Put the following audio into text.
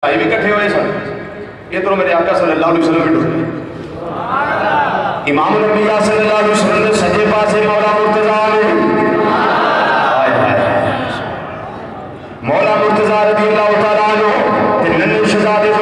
بھائی بھی کٹھے ہوئے سن یہ تو میرے آقا صلی اللہ علیہ وسلم بھی ڈھونڈے امام الانبیاء صلی اللہ علیہ وسلم نے سجے پاسے مولا مرتضیٰ نے مولا مرتضیٰ رضی اللہ تعالیٰ عنہ تنن شہزادے